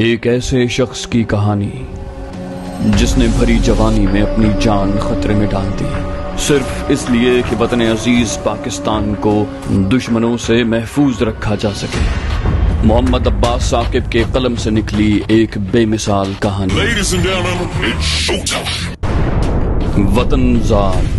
एक ऐसे शख्स की कहानी जिसने भरी जवानी में अपनी जान खतरे में डाल दी, सिर्फ इसलिए कि वतन अजीज पाकिस्तान को दुश्मनों से महफूज रखा जा सके। मोहम्मद अब्बास साकिब के कलम से निकली एक बेमिसाल कहानी। वतन ज़ाद।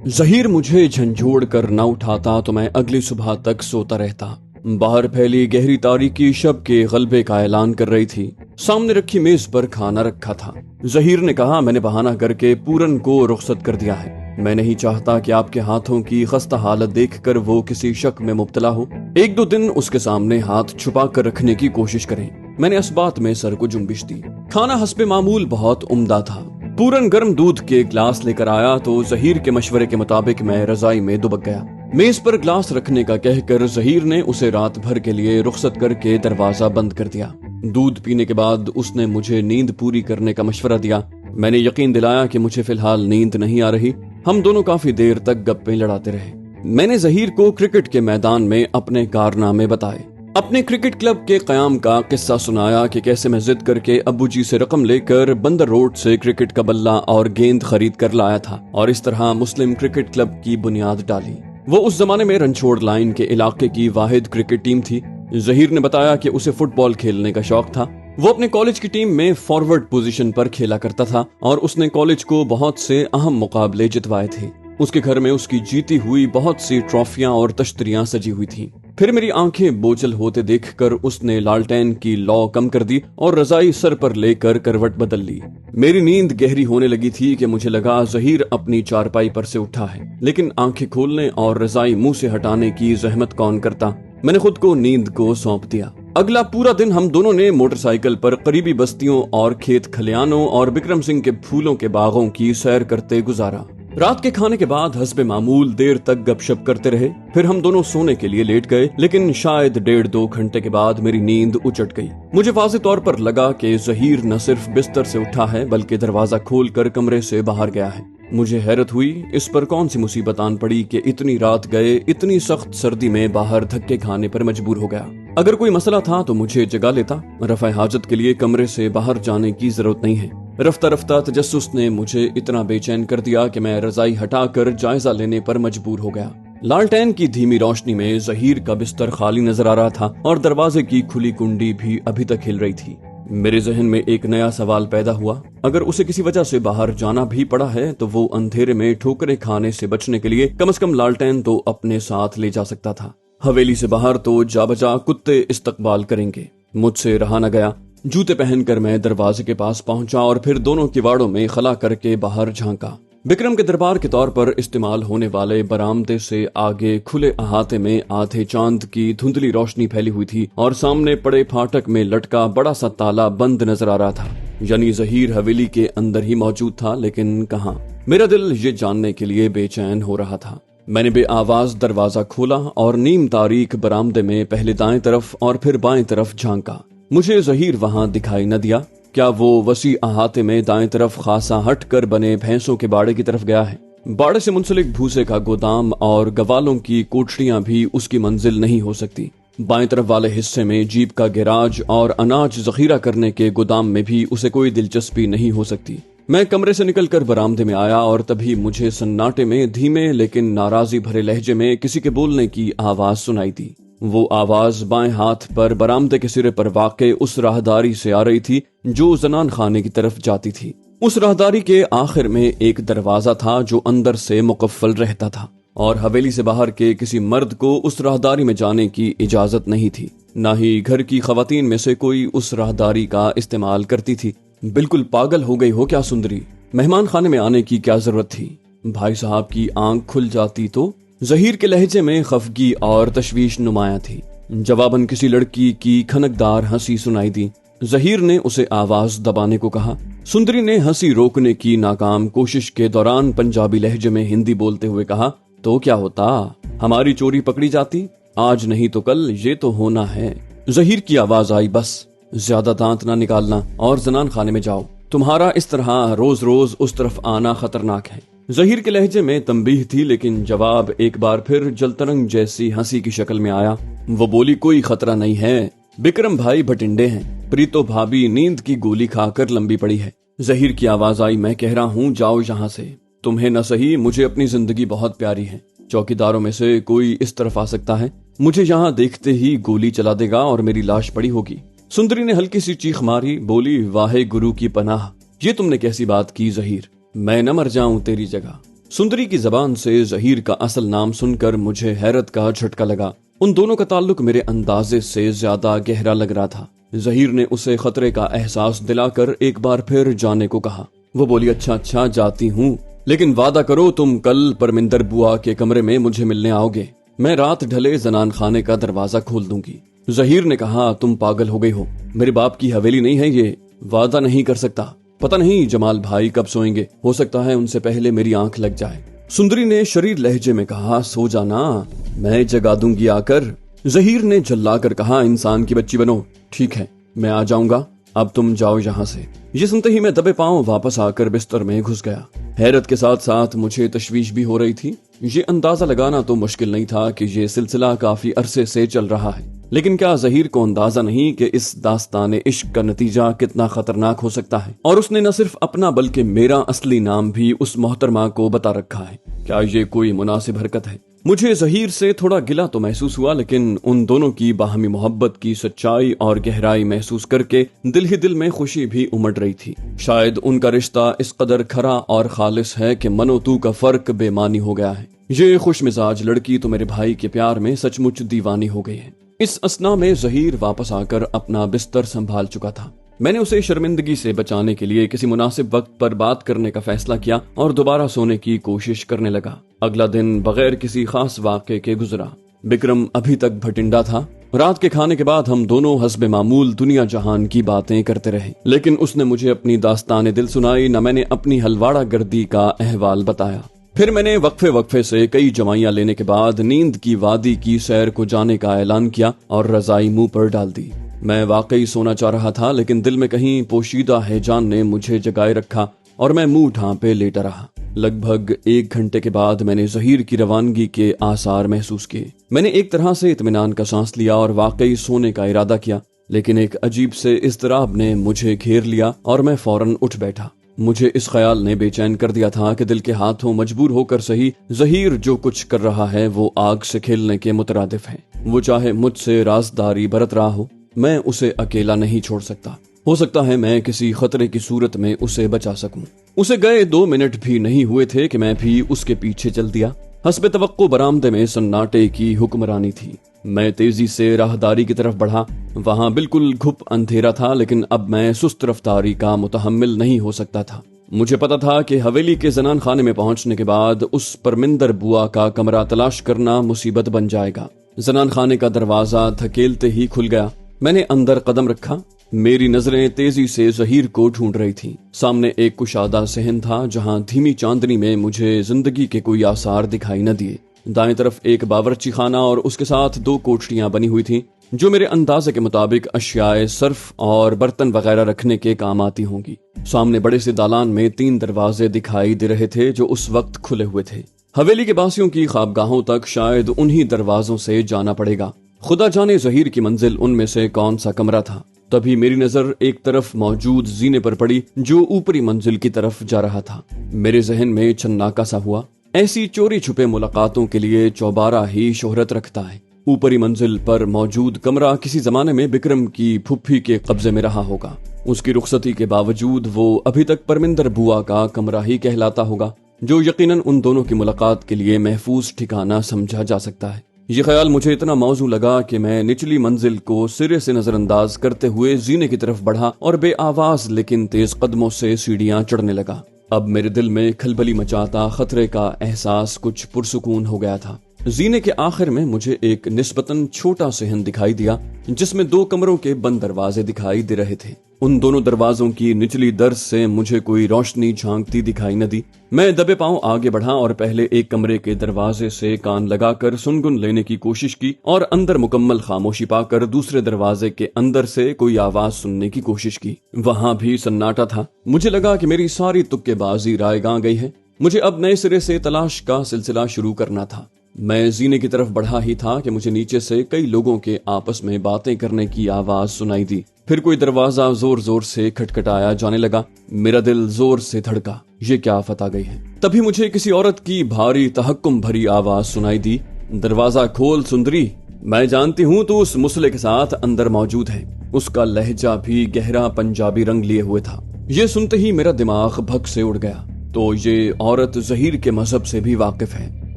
ज़हीर मुझे झंझोड़ कर न उठाता तो मैं अगली सुबह तक सोता रहता। बाहर फैली गहरी तारीकी शब के गलबे का ऐलान कर रही थी। सामने रखी मेज पर खाना रखा था। ज़हीर ने कहा, मैंने बहाना करके पूरन को रुखसत कर दिया है। मैं नहीं चाहता कि आपके हाथों की खस्ता हालत देखकर वो किसी शक में मुब्तला हो। एक दो दिन उसके सामने हाथ छुपा कर रखने की कोशिश करें। मैंने इस बात में सर को जुम्बिश दी। खाना हस्बे मामूल बहुत उम्दा था। पूरन गर्म दूध के गिलास लेकर आया तो ज़हीर के मशवरे के मुताबिक मैं रजाई में दुबक गया। मेज पर गिलास रखने का कहकर ज़हीर ने उसे रात भर के लिए रुखसत करके दरवाजा बंद कर दिया। दूध पीने के बाद उसने मुझे नींद पूरी करने का मशवरा दिया। मैंने यकीन दिलाया कि मुझे फिलहाल नींद नहीं आ रही। हम दोनों काफी देर तक गप्पे लड़ाते रहे। मैंने ज़हीर को क्रिकेट के मैदान में अपने कारनामे बताए, अपने क्रिकेट क्लब के कयाम का किस्सा सुनाया कि कैसे मैं जिद करके अब्बू जी से रकम लेकर बंदर रोड से क्रिकेट का बल्ला और गेंद खरीद कर लाया था और इस तरह मुस्लिम क्रिकेट क्लब की बुनियाद डाली। वो उस जमाने में रनछोड़ लाइन के इलाके की वाहिद क्रिकेट टीम थी। ज़हीर ने बताया कि उसे फुटबॉल खेलने का शौक था। वो अपने कॉलेज की टीम में फॉरवर्ड पोजीशन पर खेला करता था और उसने कॉलेज को बहुत से अहम मुकाबले जितवाए थे। उसके घर में उसकी जीती हुई बहुत सी ट्रॉफियां और तश्तरियां सजी हुई थीं। फिर मेरी आंखें बोझल होते देखकर उसने लालटेन की लौ कम कर दी और रजाई सर पर लेकर करवट बदल ली। मेरी नींद गहरी होने लगी थी कि मुझे लगा ज़हीर अपनी चारपाई पर से उठा है, लेकिन आंखें खोलने और रजाई मुंह से हटाने की जहमत कौन करता। मैंने खुद को नींद को सौंप दिया। अगला पूरा दिन हम दोनों ने मोटरसाइकिल पर करीबी बस्तियों और खेत खलियानों और बिक्रम सिंह के फूलों के बागों की सैर करते गुजारा। रात के खाने के बाद हस्बे मामूल देर तक गपशप करते रहे। फिर हम दोनों सोने के लिए लेट गए, लेकिन शायद 1.5-2 घंटे के बाद मेरी नींद उचट गई। मुझे वाज़ेह तौर पर लगा कि ज़हीर न सिर्फ बिस्तर से उठा है बल्कि दरवाजा खोलकर कमरे से बाहर गया है। मुझे हैरत हुई, इस पर कौन सी मुसीबत आन पड़ी कि इतनी रात गए इतनी सख्त सर्दी में बाहर धक्के खाने पर मजबूर हो गया। अगर कोई मसला था तो मुझे जगा लेता। रफ़ा हाजत के लिए कमरे से बाहर जाने की जरूरत नहीं है। रफ्ता रफ्ता तजस्सुस ने मुझे इतना बेचैन कर दिया कि मैं रजाई हटाकर जायजा लेने पर मजबूर हो गया। लालटेन की धीमी रोशनी में ज़हीर का बिस्तर खाली नजर आ रहा था और दरवाजे की खुली कुंडी भी अभी तक हिल रही थी। मेरे जहन में एक नया सवाल पैदा हुआ, अगर उसे किसी वजह से बाहर जाना भी पड़ा है तो वो अंधेरे में ठोकरें खाने से बचने के लिए कम से कम लालटेन तो अपने साथ ले जा सकता था। हवेली से बाहर तो जा बजा कुत्ते इस्तकबाल करेंगे। मुझसे रहा न गया। जूते पहनकर मैं दरवाजे के पास पहुंचा और फिर दोनों किवाड़ों में खला करके बाहर झांका। बिक्रम के दरबार के तौर पर इस्तेमाल होने वाले बरामदे से आगे खुले अहाते में आधे चांद की धुंधली रोशनी फैली हुई थी और सामने पड़े फाटक में लटका बड़ा सा ताला बंद नजर आ रहा था। यानी ज़हीर हवेली के अंदर ही मौजूद था, लेकिन कहाँ? मेरा दिल ये जानने के लिए बेचैन हो रहा था। मैंने बेआवाज दरवाजा खोला और नीम तारीख बरामदे में पहले दाएं तरफ और फिर बाएं तरफ झांका। मुझे ज़हीर वहां दिखाई न दिया। क्या वो वसी अहाते में दाएं तरफ खासा हट कर बने भैंसों के बाड़े की तरफ गया है? बाड़े से मुंसलिक भूसे का गोदाम और गवालों की कोठरियां भी उसकी मंजिल नहीं हो सकती। बाएं तरफ वाले हिस्से में जीप का गैराज और अनाज जखीरा करने के गोदाम में भी उसे कोई दिलचस्पी नहीं हो सकती। मैं कमरे से निकलकर बरामदे में आया और तभी मुझे सन्नाटे में धीमे लेकिन नाराजी भरे लहजे में किसी के बोलने की आवाज सुनाई दी। वो आवाज बाएं हाथ पर बरामदे के सिरे पर वाक़े उस राहदारी से आ रही थी जो जनान खाने की तरफ जाती थी। उस राहदारी के आखिर में एक दरवाजा था जो अंदर से मुकफ्फल रहता था और हवेली से बाहर के किसी मर्द को उस राहदारी में जाने की इजाजत नहीं थी। न ही घर की खवातीन में से कोई उस राहदारी का इस्तेमाल करती थी। बिल्कुल पागल हो गई हो क्या सुंदरी? मेहमान खाने में आने की क्या जरूरत थी? भाई साहब की आंख खुल जाती तो? ज़हीर के लहजे में खफगी और तशवीश नुमाया थी। जवाबन किसी लड़की की खनकदार हंसी सुनाई दी। ज़हीर ने उसे आवाज दबाने को कहा। सुंदरी ने हंसी रोकने की नाकाम कोशिश के दौरान पंजाबी लहजे में हिंदी बोलते हुए कहा, तो क्या होता? हमारी चोरी पकड़ी जाती? आज नहीं तो कल ये तो होना है। ज़हीर की आवाज आई, बस ज्यादा दांत ना निकालना और जनान खाने में जाओ। तुम्हारा इस तरह रोज रोज उस तरफ आना खतरनाक है। ज़हीर के लहजे में तंबीह थी, लेकिन जवाब एक बार फिर जलतरंग जैसी हंसी की शक्ल में आया। वो बोली, कोई खतरा नहीं है, बिक्रम भाई भटिंडे हैं, प्रीतो भाभी नींद की गोली खाकर लंबी पड़ी है। जहीर की आवाज आई, मैं कह रहा हूँ जाओ यहाँ से, तुम्हें न सही मुझे अपनी जिंदगी बहुत प्यारी है। चौकीदारों में से कोई इस तरफ आ सकता है, मुझे यहाँ देखते ही गोली चला देगा और मेरी लाश पड़ी होगी। सुंदरी ने हल्की सी चीख मारी, बोली, वाहे गुरु की पनाह, ये तुमने कैसी बात की जहीर, मैं न मर जाऊं तेरी जगह। सुंदरी की जबान से जहीर का असल नाम सुनकर मुझे हैरत का झटका लगा। उन दोनों का ताल्लुक मेरे अंदाजे से ज्यादा गहरा लग रहा था। जहीर ने उसे खतरे का एहसास दिलाकर एक बार फिर जाने को कहा। वो बोली, अच्छा जाती हूँ, लेकिन वादा करो तुम कल परमिंदर बुआ के कमरे में मुझे मिलने आओगे। मैं रात ढले जनान खाने का दरवाजा खोल दूंगी। जहीर ने कहा, तुम पागल हो गई हो, मेरे बाप की हवेली नहीं है ये, वादा नहीं कर सकता। पता नहीं जमाल भाई कब सोएंगे, हो सकता है उनसे पहले मेरी आंख लग जाए। सुंदरी ने शरीर लहजे में कहा, सो जाना, मैं जगा दूंगी आकर। जहीर ने झल्लाकर कहा, इंसान की बच्ची बनो, ठीक है मैं आ जाऊंगा, अब तुम जाओ यहाँ से। ये सुनते ही मैं दबे पांव वापस आकर बिस्तर में घुस गया। हैरत के साथ साथ मुझे तशवीश भी हो रही थी। ये अंदाजा लगाना तो मुश्किल नहीं था कि ये सिलसिला काफी अरसे से चल रहा है, लेकिन क्या जहीर को अंदाजा नहीं कि इस दास्ताने इश्क का नतीजा कितना खतरनाक हो सकता है। और उसने न सिर्फ अपना बल्कि मेरा असली नाम भी उस मोहतरमा को बता रखा है। क्या ये कोई मुनासिब हरकत है? मुझे जहीर से थोड़ा गिला तो महसूस हुआ, लेकिन उन दोनों की बाहमी मोहब्बत की सच्चाई और गहराई महसूस करके दिल ही दिल में खुशी भी उमड़ रही थी। शायद उनका रिश्ता इस कदर खरा और खालिस है कि मनो तू का फर्क बेमानी हो गया है। ये खुशमिजाज लड़की तो मेरे भाई के प्यार में सचमुच दीवानी हो गई है। इस असना में जहीर वापस आकर अपना बिस्तर संभाल चुका था। मैंने उसे शर्मिंदगी से बचाने के लिए किसी मुनासिब वक्त पर बात करने का फैसला किया और दोबारा सोने की कोशिश करने लगा। अगला दिन बगैर किसी खास वाक़े के गुजरा। बिक्रम अभी तक भटिंडा था। रात के खाने के बाद हम दोनों हस्बे मामूल दुनिया जहान की बातें करते रहे, लेकिन उसने मुझे अपनी दास्तान दिल सुनाई, न मैंने अपनी हलवाड़ा गर्दी का अहवाल बताया। फिर मैंने वक्फे से कई जमाइयां लेने के बाद नींद की वादी की सैर को जाने का ऐलान किया और रजाई मुंह पर डाल दी। मैं वाकई सोना चाह रहा था, लेकिन दिल में कहीं पोशीदा हैजान ने मुझे जगाए रखा और मैं मुंह ढांपे लेटा रहा। लगभग 1 घंटे के बाद मैंने जहीर की रवानगी के आसार महसूस किए। मैंने एक तरह से इत्मीनान का सांस लिया और वाकई सोने का इरादा किया, लेकिन एक अजीब से इज़्तिराब ने मुझे घेर लिया और मैं फौरन उठ बैठा। मुझे इस ख्याल ने बेचैन कर दिया था कि दिल के हाथों मजबूर होकर सही जहीर जो कुछ कर रहा है वो आग से खेलने के मुतरादिफ है। वो चाहे मुझसे राजदारी बरत रहा हो, मैं उसे अकेला नहीं छोड़ सकता। हो सकता है मैं किसी खतरे की सूरत में उसे बचा सकूं। उसे गए 2 मिनट भी नहीं हुए थे कि मैं भी उसके पीछे चल दिया। हस्बे तवक्को बरामदे में सन्नाटे की हुक्मरानी थी। मैं तेजी से राहदारी की तरफ बढ़ा। वहां बिल्कुल घुप अंधेरा था, लेकिन अब मैं सुस्त रफ्तारी का मुतहम्मिल नहीं हो सकता था। मुझे पता था कि हवेली के जनान खाने में पहुंचने के बाद उस परमिंदर बुआ का कमरा तलाश करना मुसीबत बन जाएगा। जनान खाने का दरवाजा धकेलते ही खुल गया। मैंने अंदर कदम रखा। मेरी नजरें तेजी से जहीर को ढूंढ रही थीं। सामने एक कुशादा सहन था जहां धीमी चांदनी में मुझे जिंदगी के कोई आसार दिखाई न दिए। दाएं तरफ एक बावर्ची खाना और उसके साथ 2 कोठरियां बनी हुई थीं, जो मेरे अंदाजे के मुताबिक अशियाए सर्फ और बर्तन वगैरह रखने के काम आती होंगी। सामने बड़े से दालान में 3 दरवाजे दिखाई दे रहे थे जो उस वक्त खुले हुए थे। हवेली के बासियों की ख्वाबगाहों तक शायद उन्हीं दरवाजों से जाना पड़ेगा। खुदा जाने जहीर की मंजिल उनमें से कौन सा कमरा था। तभी मेरी नजर एक तरफ मौजूद जीने पर पड़ी जो ऊपरी मंजिल की तरफ जा रहा था। मेरे जहन में छन्नाका सा हुआ। ऐसी चोरी छुपे मुलाकातों के लिए चौबारा ही शोहरत रखता है। ऊपरी मंजिल पर मौजूद कमरा किसी जमाने में बिक्रम की फुफ्फी के कब्जे में रहा होगा। उसकी रुखसती के बावजूद वो अभी तक परमिंदर बुआ का कमरा ही कहलाता होगा, जो यकीनन उन दोनों की मुलाकात के लिए महफूज ठिकाना समझा जा सकता है। ये ख्याल मुझे इतना मौजू लगा कि मैं निचली मंजिल को सिरे से नजरअंदाज करते हुए जीने की तरफ बढ़ा और बेआवाज लेकिन तेज कदमों से सीढ़ियां चढ़ने लगा। अब मेरे दिल में खलबली मचाता खतरे का एहसास कुछ पुरसुकून हो गया था। जीने के आखिर में मुझे एक निस्बतन छोटा सहन दिखाई दिया जिसमें 2 कमरों के बंद दरवाजे दिखाई दे रहे थे। उन दोनों दरवाजों की निचली दर्ज से मुझे कोई रोशनी झांकती दिखाई न दी। मैं दबे पांव आगे बढ़ा और पहले एक कमरे के दरवाजे से कान लगाकर सुनगुन लेने की कोशिश की और अंदर मुकम्मल खामोशी पाकर दूसरे दरवाजे के अंदर से कोई आवाज सुनने की कोशिश की। वहां भी सन्नाटा था। मुझे लगा कि मेरी सारी तुक्केबाजी रायगां गई है। मुझे अब नए सिरे से तलाश का सिलसिला शुरू करना था। मैं जीने की तरफ बढ़ा ही था कि मुझे नीचे से कई लोगों के आपस में बातें करने की आवाज सुनाई दी। फिर कोई दरवाजा जोर जोर से खटखटाया जाने लगा। मेरा दिल जोर से धड़का, ये क्या आफत आ गई है। तभी मुझे किसी औरत की भारी तहक्कुम भरी आवाज सुनाई दी, दरवाजा खोल सुंदरी, मैं जानती हूँ तू उस मुसले के साथ अंदर मौजूद है। उसका लहजा भी गहरा पंजाबी रंग लिए हुए था। ये सुनते ही मेरा दिमाग भग से उड़ गया। तो ये औरत जहीर के मजहब से भी वाकिफ है,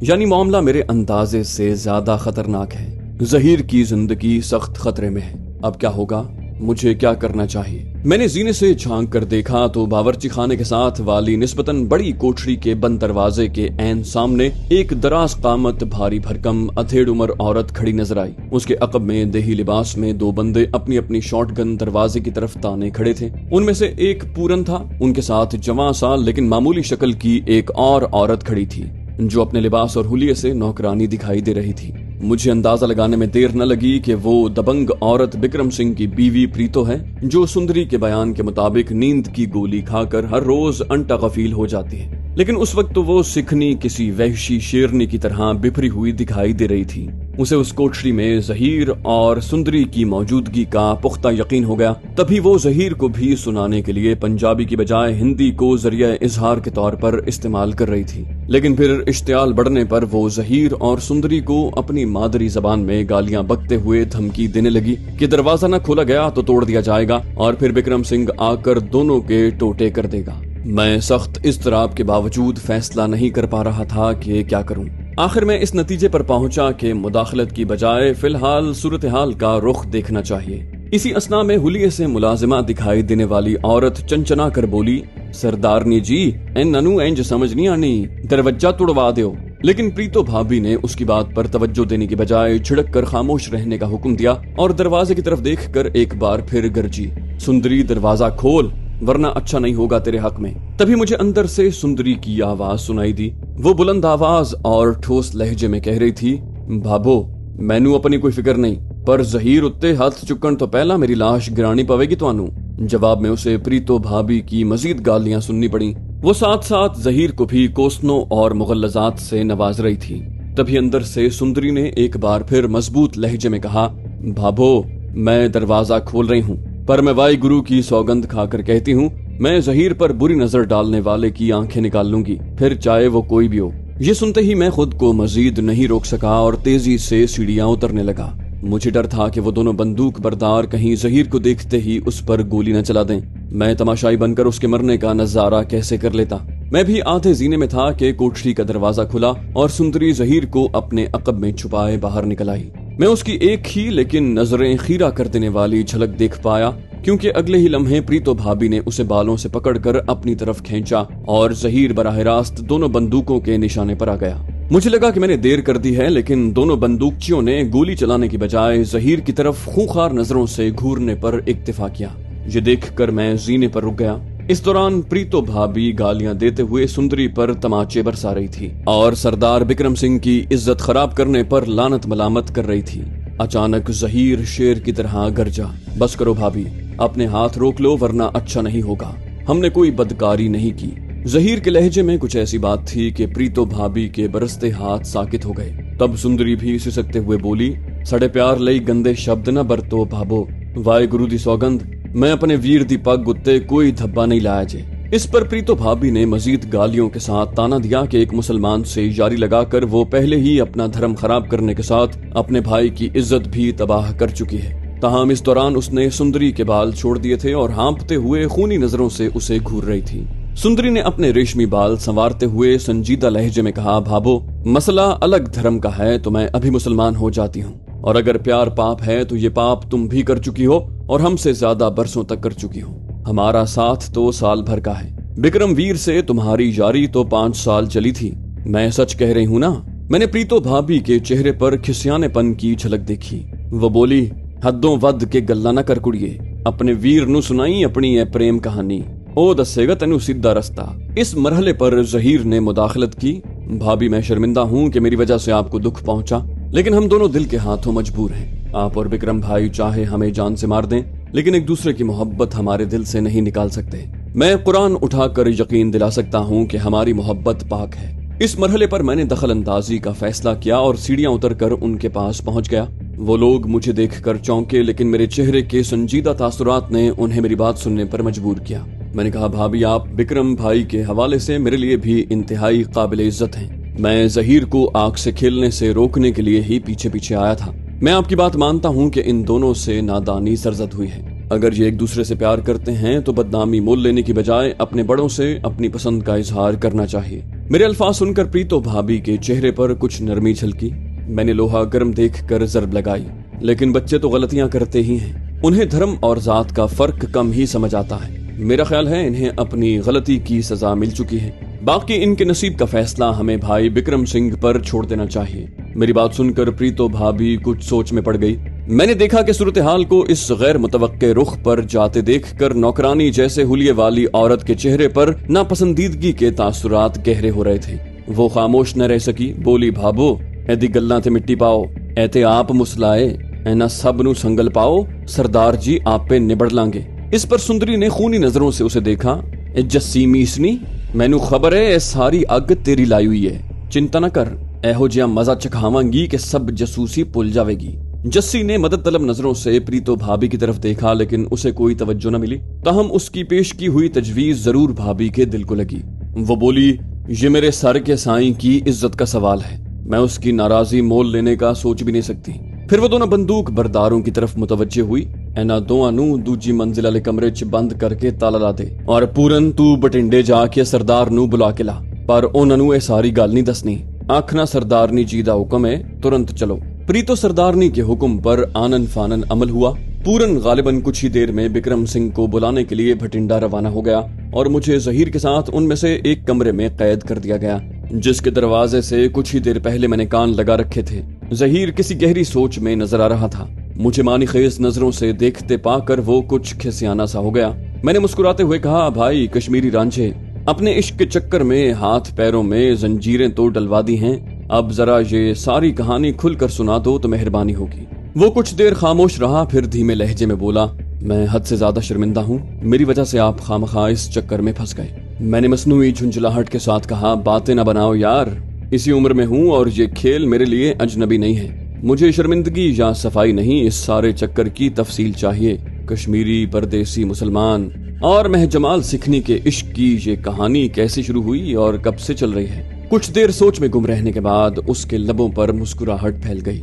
यानी मामला मेरे अंदाजे से ज्यादा खतरनाक है। जहीर की जिंदगी सख्त खतरे में है। अब क्या होगा, मुझे क्या करना चाहिए। मैंने जीने से झांक कर देखा तो बावर्ची खाने के साथ वाली निस्बतन बड़ी कोठरी के बंद दरवाजे के ऐन सामने एक दराज कामत भारी भरकम अधेड़ उम्र औरत खड़ी नजर आई। उसके अकब में देही लिबास में दो बंदे अपनी अपनी शॉटगन दरवाजे की तरफ ताने खड़े थे। उनमें से एक पूरन था, उनके साथ जवां साल लेकिन मामूली शक्ल की एक और औरत खड़ी थी जो अपने लिबास और हुलिये से नौकरानी दिखाई दे रही थी। मुझे अंदाजा लगाने में देर न लगी कि वो दबंग औरत बिक्रम सिंह की बीवी प्रीतो है, जो सुंदरी के बयान के मुताबिक नींद की गोली खाकर हर रोज अंटा गफील हो जाती है। लेकिन उस वक्त तो वो सिखनी किसी वहशी शेरनी की तरह बिफरी हुई दिखाई दे रही थी। उसे उस कोठरी में जहीर और सुंदरी की मौजूदगी का पुख्ता यकीन हो गया। तभी वो जहीर को भी सुनाने के लिए पंजाबी की बजाय हिंदी को जरिया इजहार के तौर पर इस्तेमाल कर रही थी। लेकिन फिर इश्तियाल बढ़ने पर वो जहीर और सुंदरी को अपनी मादरी जबान में गालियां बकते हुए धमकी देने लगी कि दरवाजा न खोला गया तो तोड़ दिया जाएगा और फिर बिक्रम सिंह आकर दोनों के टोटे कर देगा। मैं सख्त इज़्तिराब के बावजूद फैसला नहीं कर पा रहा था कि क्या करूं। आखिर मैं इस नतीजे पर पहुंचा कि मुदाखलत की बजाय फिलहाल सूरत हाल का रुख देखना चाहिए। इसी असना में हुलिये से मुलाजिमा दिखाई देने वाली औरत चंचना कर बोली, सरदारनी जी एन ननू एंज समझ नहीं आनी, दरवाजा तोड़वा दो। लेकिन प्रीतो भाभी ने उसकी बात पर तवज्जो देने की बजाय छिड़क कर खामोश रहने का हुक्म दिया और दरवाजे की तरफ देखकर एक बार फिर गरजी, सुंदरी दरवाजा खोल वरना अच्छा नहीं होगा तेरे हक में। तभी मुझे अंदर से सुंदरी की आवाज सुनाई दी। वो बुलंद आवाज और ठोस लहजे में कह रही थी, भाभो मैनू अपनी कोई फिक्र नहीं, पर जहीर उत्ते हाथ चुकन तो पहला मेरी लाश गिरानी पवेगी तुहानू। जवाब में उसे प्रीतो भाभी की मजीद गालियां सुननी पड़ी। वो साथ साथ जहीर को भी कोसनों और मुगल्लजात से नवाज रही थी। तभी अंदर से सुंदरी ने एक बार फिर मजबूत लहजे में कहा, भाभो मैं दरवाजा खोल रही हूँ, पर मैं वाई गुरु की सौगंध खाकर कहती हूँ मैं जहीर पर बुरी नजर डालने वाले की आंखें निकाल लूंगी, फिर चाहे वो कोई भी हो। ये सुनते ही मैं खुद को मजीद नहीं रोक सका और तेजी से सीढ़ियां उतरने लगा। मुझे डर था कि वो दोनों बंदूक बरदार कहीं जहीर को देखते ही उस पर गोली न चला दें। मैं तमाशाई बनकर उसके मरने का नजारा कैसे कर लेता। मैं भी आधे जीने में था कि कोठरी का दरवाजा खुला और सुंदरी जहीर को अपने अकब में छुपाए बाहर निकल आई। मैं उसकी एक ही लेकिन नजरें खीरा कर देने वाली झलक देख पाया, क्योंकि अगले ही लम्हे प्रीतो भाभी ने उसे बालों से पकड़कर अपनी तरफ खींचा और जहीर बराह रास्त दोनों बंदूकों के निशाने पर आ गया। मुझे लगा कि मैंने देर कर दी है, लेकिन दोनों बंदूकचियों ने गोली चलाने की बजाय जहीर की तरफ खूंखार नजरों से घूरने पर इक्तिफा किया। ये देखकर मैं जीने पर रुक गया। इस दौरान प्रीतो भाभी गालियां देते हुए सुंदरी पर तमाचे बरसा रही थी और सरदार बिक्रम सिंह की इज्जत खराब करने पर लानत मलामत कर रही थी। अचानक जहीर शेर की तरह गरजा, बस करो भाभी, अपने हाथ रोक लो वरना अच्छा नहीं होगा, हमने कोई बदकारी नहीं की। जहीर के लहजे में कुछ ऐसी बात थी कि प्रीतो भाभी के बरसते हाथ साकित हो गए। तब सुंदरी भी सिसकते हुए बोली, सड़े प्यार लई गंदे शब्द न बरतो भाभो, वाहे गुरु दी सौगंध, मैं अपने वीर दी पग उत्ते कोई धब्बा नहीं लाया जे। इस पर प्रीतो भाभी ने मजीद गालियों के साथ ताना दिया कि एक मुसलमान से यारी लगाकर वो पहले ही अपना धर्म खराब करने के साथ अपने भाई की इज्जत भी तबाह कर चुकी है। ताहम इस दौरान उसने सुंदरी के बाल छोड़ दिए थे और हाँपते हुए खूनी नजरों से उसे घूर रही थी। सुंदरी ने अपने रेशमी बाल संवारते हुए संजीदा लहजे में कहा, भाभो मसला अलग धर्म का है तो मैं अभी मुसलमान हो जाती हूँ, और अगर प्यार पाप है तो ये पाप तुम भी कर चुकी हो और हमसे ज्यादा बरसों तक कर चुकी हो। हमारा साथ तो साल भर का है। बिक्रम वीर से तुम्हारी यारी तो 5 साल चली थी। मैं सच कह रही हूँ ना। मैंने प्रीतो भाभी के चेहरे पर खिसियानेपन की झलक देखी। वो बोली, हद्दों वद के गल्ला न कर कुड़िए, अपने वीर नु सुनाई अपनी ए प्रेम कहानी, ओ दसेगा तेनू सीधा रास्ता। इस मरहले पर जहीर ने मुदाखलत की, भाभी मैं शर्मिंदा हूँ कि मेरी वजह से आपको दुख पहुंचा, लेकिन हम दोनों दिल के हाथों मजबूर हैं। आप और बिक्रम भाई चाहे हमें जान से मार दें, लेकिन एक दूसरे की मोहब्बत हमारे दिल से नहीं निकाल सकते। मैं कुरान उठाकर यकीन दिला सकता हूँ कि हमारी मोहब्बत पाक है। इस मरहले पर मैंने दखल अंदाजी का फैसला किया और सीढ़ियां उतरकर उनके पास पहुंच गया। वो लोग मुझे देखकर चौंके, लेकिन मेरे चेहरे के संजीदा तासुरात ने उन्हें मेरी बात सुनने पर मजबूर किया। मैंने कहा, भाभी आप विक्रम भाई के हवाले से मेरे लिए भी इंतहाई काबिल इज्जत हैं। मैं जहीर को आग से खेलने से रोकने के लिए ही पीछे पीछे आया था। मैं आपकी बात मानता हूँ कि इन दोनों से नादानी सरजद हुई है। अगर ये एक दूसरे से प्यार करते हैं तो बदनामी मोल लेने की बजाय अपने बड़ों से अपनी पसंद का इजहार करना चाहिए। मेरे अल्फाज सुनकर प्रीतो भाभी के चेहरे पर कुछ नरमी झलकी। मैंने लोहा गर्म देखकर जरब लगाई, लेकिन बच्चे तो गलतियां करते ही हैं। उन्हें धर्म और जात का फर्क कम ही समझ आता है। मेरा ख्याल है इन्हें अपनी गलती की सजा मिल चुकी है। बाकी इनके नसीब का फैसला हमें भाई विक्रम सिंह पर छोड़ देना चाहिए। मेरी बात सुनकर प्रीतो भाभी कुछ सोच में पड़ गई। मैंने देखा कि सूरत हाल को इस गैर मुतवक्के रुख पर जाते देखकर नौकरानी जैसे हुलिये वाली औरत के चेहरे पर नापसंदीदगी के तासुरात गहरे हो रहे थे। वो खामोश न रह सकी, बोली, भाबो ऐदी गल्लां ते मिट्टी पाओ, ऐते आप मुसलाए ऐना सब नू संगल पाओ, सरदार जी आप पे निबड़ लांगे। इस पर सुंदरी ने खूनी नजरों से उसे देखा। ए जस्सी मीसनी, मैनू खबर है सारी अग तेरी लाई हुई है, चिंता न कर, एहो जिहा मजा चखावांगी कि सब जसूसी भुल जावेगी। जस्सी ने मदद तलब नजरों से प्रीतो भाभी की तरफ देखा, लेकिन उसे कोई तवज्जो न मिली। ताहम उसकी पेश की हुई तजवीज जरूर भाभी के दिल को लगी। वो बोली, ये मेरे सर के साईं की इज्जत का सवाल है, मैं उसकी नाराजगी मोल लेने का सोच भी नहीं सकती। फिर वो दोनों बंदूक बरदारों की तरफ मुतवज्जे हुई। एना दोआं नू दूजी मंजिल वाले कमरे च बंद करके ताला ला दे, और पूरन तू बटिंडे जाके सरदार नू बुला के ला, पर उन्हां नू ਇਹ सारी गल नहीं दसनी। आखना सरदारनी जी दा हुक्म है, तुरंत चलो। प्रीतो सरदारनी के हुक्म पर आनन फानन अमल हुआ। पूरन गालिबन कुछ ही देर में विक्रम सिंह को बुलाने के लिए भटिंडा रवाना हो गया और मुझे जहीर के साथ उनमें से एक कमरे में कैद कर दिया गया, जिसके दरवाजे से कुछ ही देर पहले मैंने कान लगा रखे थे। जहीर किसी गहरी सोच में नजर आ रहा था। मुझे मानी खेज नजरों से देखते पाकर वो कुछ खिसियाना सा हो गया। मैंने मुस्कुराते हुए कहा, भाई कश्मीरी रांझे, अपने इश्क के चक्कर में हाथ पैरों में जंजीरें तो डलवा दी हैं, अब जरा ये सारी कहानी खुलकर सुना दो तो मेहरबानी होगी। वो कुछ देर खामोश रहा, फिर धीमे लहजे में बोला, मैं हद से ज्यादा शर्मिंदा हूँ, मेरी वजह से आप खामखा इस चक्कर में फंस गए। मैंने मसनूई झुंझलाहट के साथ कहा, बातें न बनाओ यार, इसी उम्र में हूँ और ये खेल मेरे लिए अजनबी नहीं है। मुझे शर्मिंदगी या सफाई नहीं, इस सारे चक्कर की तफसील चाहिए। कश्मीरी, परदेसी, मुसलमान और महजमाल सिखनी के इश्क की ये कहानी कैसे शुरू हुई और कब से चल रही है। कुछ देर सोच में गुम रहने के बाद उसके लबों पर मुस्कुराहट फैल गई।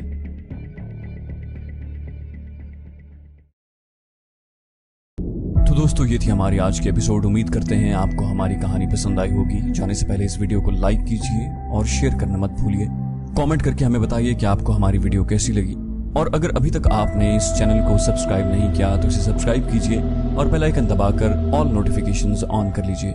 तो दोस्तों, ये थी हमारी आज की एपिसोड। उम्मीद करते हैं आपको हमारी कहानी पसंद आई होगी। जाने से पहले इस वीडियो को लाइक कीजिए और शेयर करना मत भूलिए। कमेंट करके हमें बताइए कि आपको हमारी वीडियो कैसी लगी, और अगर अभी तक आपने इस चैनल को सब्सक्राइब नहीं किया तो इसे सब्सक्राइब कीजिए और बेल आइकन दबाकर ऑल नोटिफिकेशंस ऑन कर लीजिए।